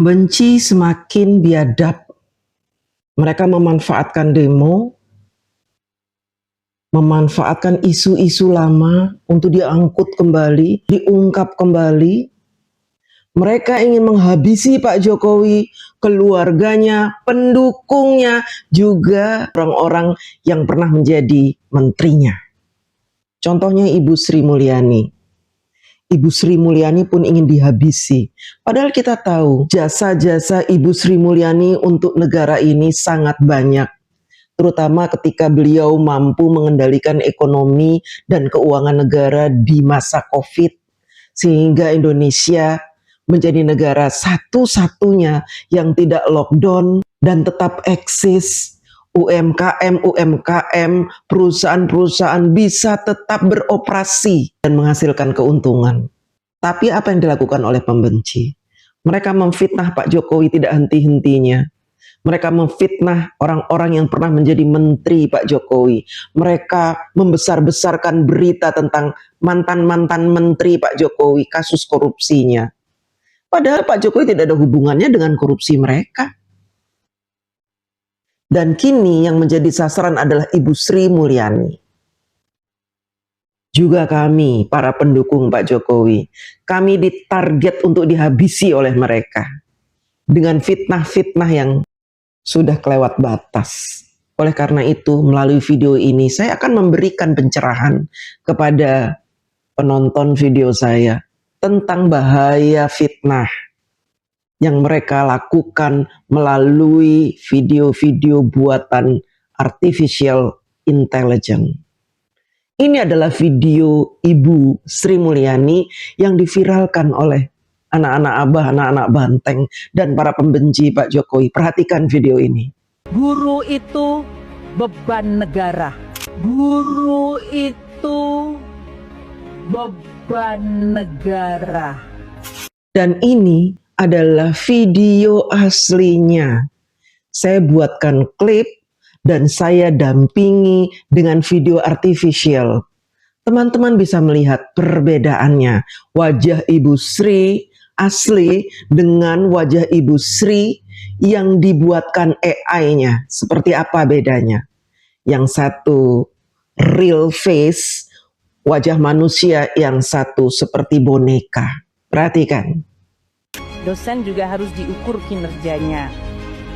Benci semakin biadab. Mereka memanfaatkan demo, memanfaatkan isu-isu lama untuk diangkut kembali, diungkap kembali. Mereka ingin menghabisi Pak Jokowi, keluarganya, pendukungnya, juga orang-orang yang pernah menjadi menterinya. Contohnya Ibu Sri Mulyani. Ibu Sri Mulyani pun ingin dihabisi. Padahal kita tahu jasa-jasa Ibu Sri Mulyani untuk negara ini sangat banyak. Terutama ketika beliau mampu mengendalikan ekonomi dan keuangan negara di masa COVID. Sehingga Indonesia menjadi negara satu-satunya yang tidak lockdown dan tetap eksis. UMKM, perusahaan-perusahaan bisa tetap beroperasi dan menghasilkan keuntungan. Tapi apa yang dilakukan oleh pembenci? Mereka memfitnah Pak Jokowi tidak henti-hentinya. Mereka memfitnah orang-orang yang pernah menjadi menteri Pak Jokowi. Mereka membesar-besarkan berita tentang mantan-mantan menteri Pak Jokowi, kasus korupsinya. Padahal Pak Jokowi tidak ada hubungannya dengan korupsi mereka. Dan kini yang menjadi sasaran adalah Ibu Sri Mulyani. Juga kami, para pendukung Pak Jokowi, kami ditarget untuk dihabisi oleh mereka. Dengan fitnah-fitnah yang sudah kelewat batas. Oleh karena itu, melalui video ini, saya akan memberikan pencerahan kepada penonton video saya tentang bahaya fitnah yang mereka lakukan melalui video-video buatan artificial intelligence. Ini adalah video Ibu Sri Mulyani yang diviralkan oleh anak-anak abah, anak-anak banteng, dan para pembenci Pak Jokowi. Perhatikan video ini. Guru itu beban negara. Guru itu beban negara. Dan ini adalah video aslinya. Saya buatkan klip dan saya dampingi dengan video artificial. Teman-teman bisa melihat perbedaannya. Wajah Ibu Sri asli dengan wajah Ibu Sri yang dibuatkan AI-nya. Seperti apa bedanya? Yang satu real face, wajah manusia, yang satu seperti boneka. Perhatikan. Dosen juga harus diukur kinerjanya.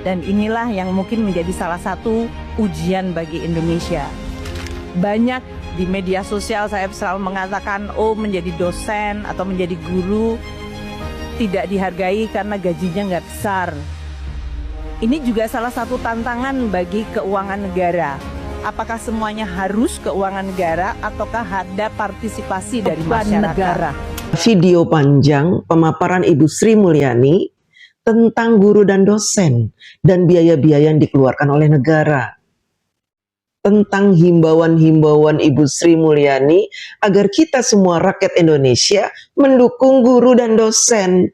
Dan inilah yang mungkin menjadi salah satu ujian bagi Indonesia. Banyak di media sosial saya selalu mengatakan, oh menjadi dosen atau menjadi guru tidak dihargai karena gajinya nggak besar. Ini juga salah satu tantangan bagi keuangan negara. Apakah semuanya harus keuangan negara ataukah ada partisipasi dari masyarakat? Negara. Video panjang pemaparan Ibu Sri Mulyani tentang guru dan dosen dan biaya-biaya yang dikeluarkan oleh negara. Tentang himbauan-himbauan Ibu Sri Mulyani agar kita semua rakyat Indonesia mendukung guru dan dosen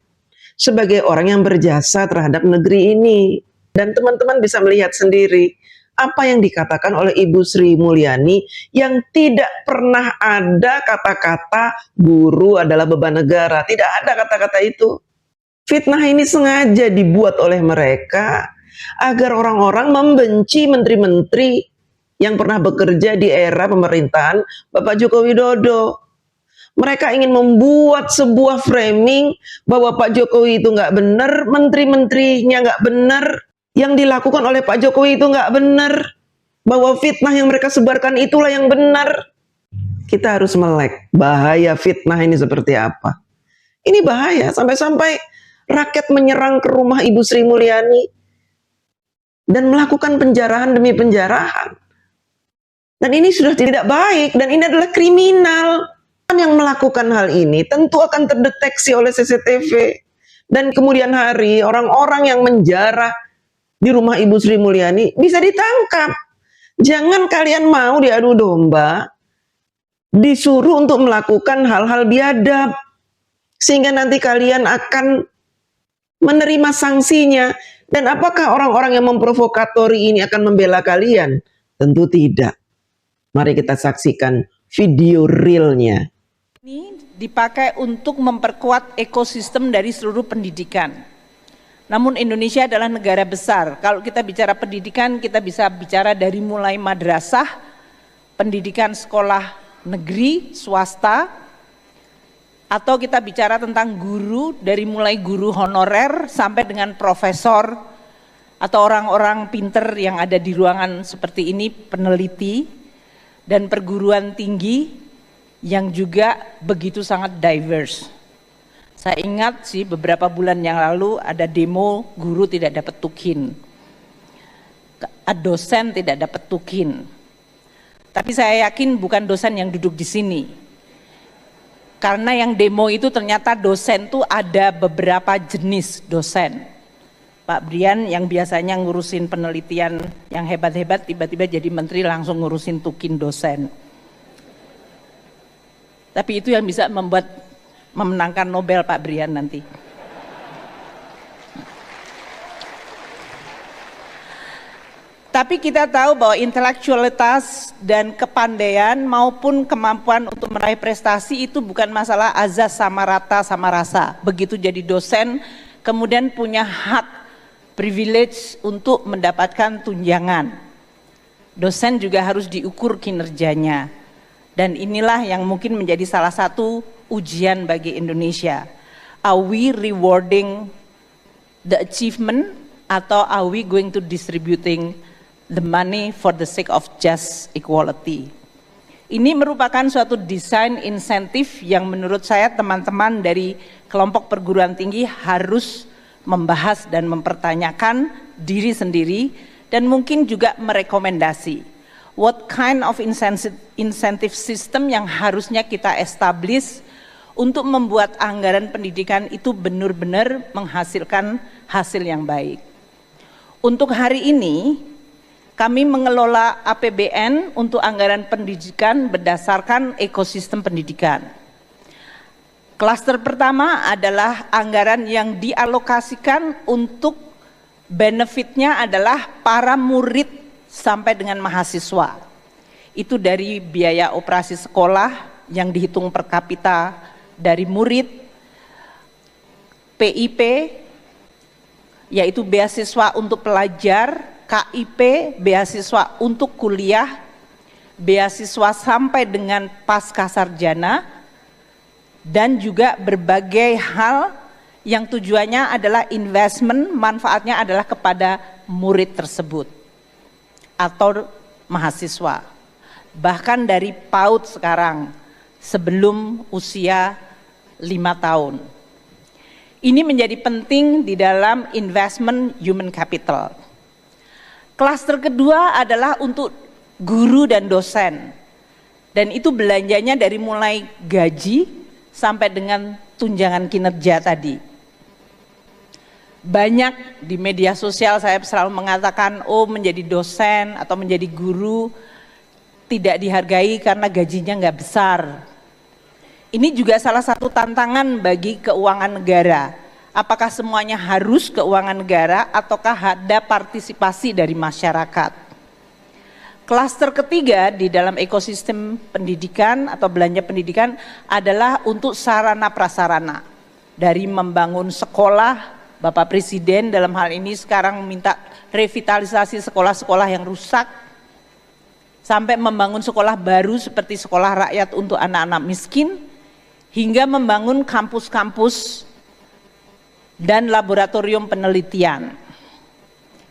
sebagai orang yang berjasa terhadap negeri ini. Dan teman-teman bisa melihat sendiri apa yang dikatakan oleh Ibu Sri Mulyani yang tidak pernah ada kata-kata guru adalah beban negara. Tidak ada kata-kata itu. Fitnah ini sengaja dibuat oleh mereka agar orang-orang membenci menteri-menteri yang pernah bekerja di era pemerintahan Bapak Joko Widodo. Mereka ingin membuat sebuah framing bahwa Pak Jokowi itu nggak benar, menteri-menterinya nggak benar, yang dilakukan oleh Pak Jokowi itu nggak benar, bahwa fitnah yang mereka sebarkan itulah yang benar. Kita harus melek bahaya fitnah ini seperti apa. Ini bahaya, sampai-sampai rakyat menyerang ke rumah Ibu Sri Mulyani dan melakukan penjarahan demi penjarahan. Dan ini sudah tidak baik, dan ini adalah kriminal. Yang melakukan hal ini tentu akan terdeteksi oleh CCTV. Dan kemudian hari, orang-orang yang menjarah di rumah Ibu Sri Mulyani bisa ditangkap. Jangan kalian mau diadu domba, disuruh untuk melakukan hal-hal biadab, sehingga nanti kalian akan menerima sanksinya. Dan apakah orang-orang yang memprovokatori ini akan membela kalian? Tentu tidak. Mari kita saksikan video realnya. Ini dipakai untuk memperkuat ekosistem dari seluruh pendidikan. Namun Indonesia adalah negara besar. Kalau kita bicara pendidikan, kita bisa bicara dari mulai madrasah, pendidikan sekolah negeri, swasta, atau kita bicara tentang guru, dari mulai guru honorer sampai dengan profesor, atau orang-orang pinter yang ada di ruangan seperti ini, peneliti, dan perguruan tinggi yang juga begitu sangat diverse. Saya ingat sih beberapa bulan yang lalu ada demo guru tidak dapat tukin, dosen tidak dapat tukin. Tapi saya yakin bukan dosen yang duduk di sini. Karena yang demo itu ternyata dosen tuh ada beberapa jenis dosen. Pak Brian yang biasanya ngurusin penelitian yang hebat-hebat tiba-tiba jadi menteri langsung ngurusin tukin dosen. Tapi itu yang bisa memenangkan Nobel Pak Brian nanti. Tapi kita tahu bahwa intelektualitas dan kepandaian maupun kemampuan untuk meraih prestasi itu bukan masalah azas sama rata sama rasa. Begitu jadi dosen kemudian punya hak privilege untuk mendapatkan tunjangan. Dosen juga harus diukur kinerjanya. Dan inilah yang mungkin menjadi salah satu ujian bagi Indonesia. Are we rewarding the achievement atau are we going to distributing the money for the sake of just equality? Ini merupakan suatu desain insentif yang menurut saya teman-teman dari kelompok perguruan tinggi harus membahas dan mempertanyakan diri sendiri dan mungkin juga merekomendasi. What kind of incentive system yang harusnya kita establish untuk membuat anggaran pendidikan itu benar-benar menghasilkan hasil yang baik. Untuk hari ini, kami mengelola APBN untuk anggaran pendidikan berdasarkan ekosistem pendidikan. Klaster pertama adalah anggaran yang dialokasikan untuk benefitnya adalah para murid sampai dengan mahasiswa. Itu dari biaya operasi sekolah yang dihitung per kapita dari murid, PIP, yaitu beasiswa untuk pelajar, KIP, beasiswa untuk kuliah, beasiswa sampai dengan pasca sarjana, dan juga berbagai hal yang tujuannya adalah investment, manfaatnya adalah kepada murid tersebut atau mahasiswa. Bahkan dari PAUD sekarang, sebelum usia 5 tahun. Ini menjadi penting di dalam investment human capital. Klaster kedua adalah untuk guru dan dosen. Dan itu belanjanya dari mulai gaji sampai dengan tunjangan kinerja tadi. Banyak di media sosial saya selalu mengatakan, oh menjadi dosen atau menjadi guru tidak dihargai karena gajinya nggak besar. Ini juga salah satu tantangan bagi keuangan negara. Apakah semuanya harus keuangan negara ataukah ada partisipasi dari masyarakat? Klaster ketiga di dalam ekosistem pendidikan atau belanja pendidikan adalah untuk sarana prasarana. Dari membangun sekolah, Bapak Presiden dalam hal ini sekarang meminta revitalisasi sekolah-sekolah yang rusak, sampai membangun sekolah baru seperti sekolah rakyat untuk anak-anak miskin, hingga membangun kampus-kampus dan laboratorium penelitian.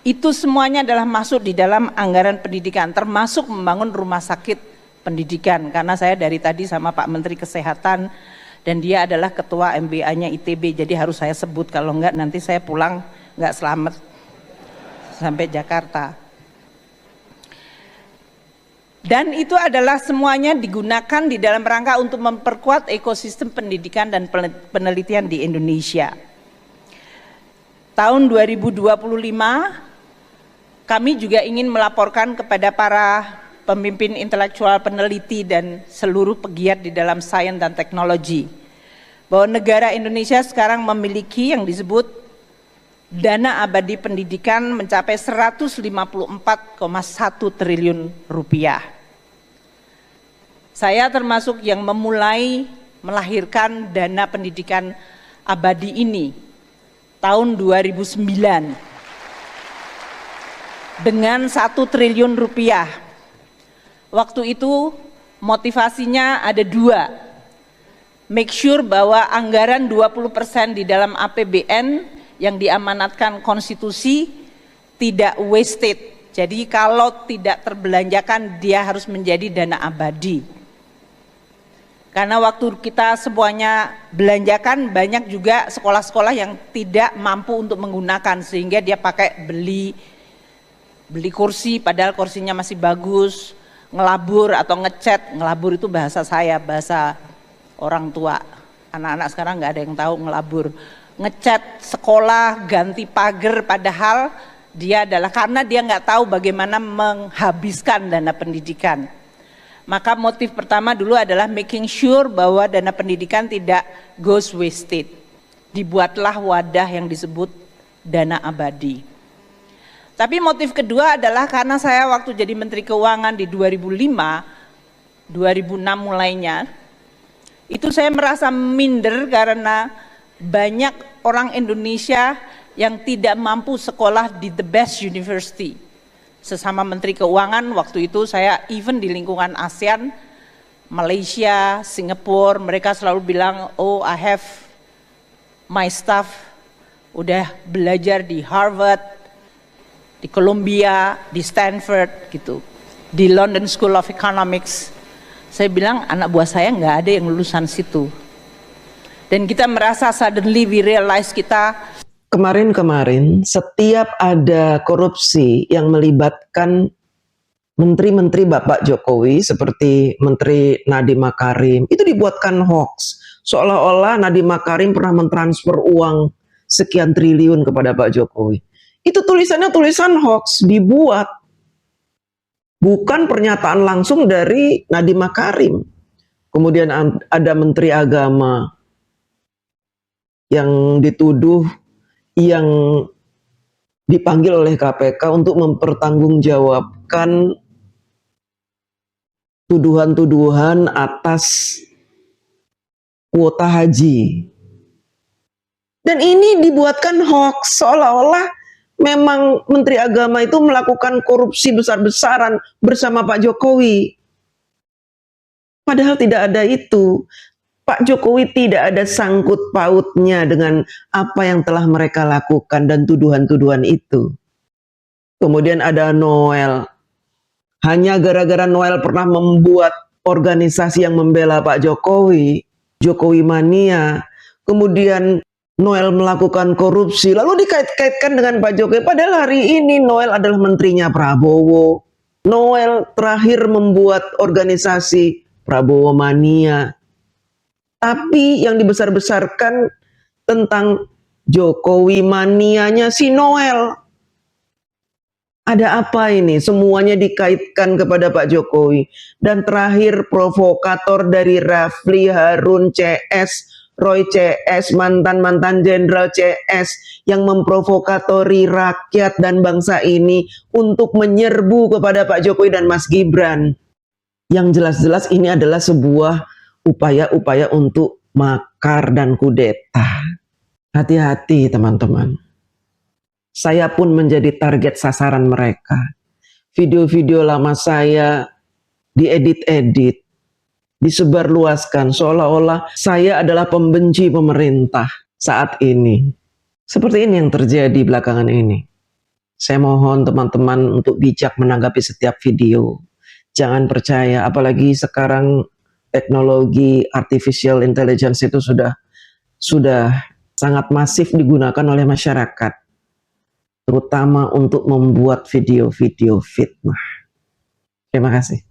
Itu semuanya adalah masuk di dalam anggaran pendidikan, termasuk membangun rumah sakit pendidikan. Karena saya dari tadi sama Pak Menteri Kesehatan, dan dia adalah ketua MBA-nya ITB, jadi harus saya sebut, kalau enggak nanti saya pulang enggak selamat sampai Jakarta. Dan itu adalah semuanya digunakan di dalam rangka untuk memperkuat ekosistem pendidikan dan penelitian di Indonesia. Tahun 2025 kami juga ingin melaporkan kepada para pemimpin intelektual peneliti dan seluruh pegiat di dalam sains dan teknologi bahwa negara Indonesia sekarang memiliki yang disebut dana abadi pendidikan mencapai 154,1 triliun rupiah. Saya termasuk yang memulai melahirkan dana pendidikan abadi ini tahun 2009 dengan 1 triliun rupiah. Waktu itu motivasinya ada 2. Make sure bahwa anggaran 20% di dalam APBN yang diamanatkan konstitusi tidak wasted. Jadi kalau tidak terbelanjakan dia harus menjadi dana abadi. Karena waktu kita semuanya belanjakan, banyak juga sekolah-sekolah yang tidak mampu untuk menggunakan, sehingga dia pakai beli kursi padahal kursinya masih bagus, ngelabur atau ngecat. Ngelabur itu bahasa saya, bahasa orang tua. Anak-anak sekarang nggak ada yang tahu ngelabur. Ngecat sekolah, ganti pagar, padahal dia adalah karena dia nggak tahu bagaimana menghabiskan dana pendidikan. Maka motif pertama dulu adalah making sure bahwa dana pendidikan tidak goes wasted. Dibuatlah wadah yang disebut dana abadi. Tapi motif kedua adalah karena saya waktu jadi Menteri Keuangan di 2005, 2006 mulainya, itu saya merasa minder karena banyak orang Indonesia yang tidak mampu sekolah di the best university. Sesama Menteri Keuangan waktu itu saya even di lingkungan ASEAN, Malaysia, Singapura, mereka selalu bilang, oh I have my staff udah belajar di Harvard, di Columbia, di Stanford gitu, di London School of Economics. Saya bilang anak buah saya nggak ada yang lulusan situ. Dan kita merasa suddenly we realize kita kemarin setiap ada korupsi yang melibatkan menteri-menteri Bapak Jokowi seperti Menteri Nadiem Makarim, itu dibuatkan hoax. Seolah-olah Nadiem Makarim pernah mentransfer uang sekian triliun kepada Pak Jokowi. Itu tulisannya tulisan hoax, dibuat. Bukan pernyataan langsung dari Nadiem Makarim. Kemudian ada Menteri Agama yang dituduh, yang dipanggil oleh KPK untuk mempertanggungjawabkan tuduhan-tuduhan atas kuota haji. Dan ini dibuatkan hoax, seolah-olah memang Menteri Agama itu melakukan korupsi besar-besaran bersama Pak Jokowi. Padahal tidak ada itu. Pak Jokowi tidak ada sangkut pautnya dengan apa yang telah mereka lakukan dan tuduhan-tuduhan itu. Kemudian ada Noel. Hanya gara-gara Noel pernah membuat organisasi yang membela Pak Jokowi, Jokowi Mania. Kemudian Noel melakukan korupsi, lalu dikait-kaitkan dengan Pak Jokowi. Padahal hari ini Noel adalah menterinya Prabowo. Noel terakhir membuat organisasi Prabowo Mania. Tapi yang dibesar-besarkan tentang Jokowi Manianya si Noel. Ada apa ini? Semuanya dikaitkan kepada Pak Jokowi. Dan terakhir provokator dari Rafli Harun CS, Roy CS, mantan-mantan jenderal CS yang memprovokatori rakyat dan bangsa ini untuk menyerbu kepada Pak Jokowi dan Mas Gibran. Yang jelas-jelas ini adalah sebuah upaya-upaya untuk makar dan kudeta. Hati-hati teman-teman. Saya pun menjadi target sasaran mereka. Video-video lama saya diedit-edit, disebarluaskan seolah-olah saya adalah pembenci pemerintah saat ini. Seperti ini yang terjadi belakangan ini. Saya mohon teman-teman untuk bijak menanggapi setiap video. Jangan percaya, apalagi sekarang teknologi artificial intelligence itu sudah sangat masif digunakan oleh masyarakat, terutama untuk membuat video-video fitnah. Terima kasih.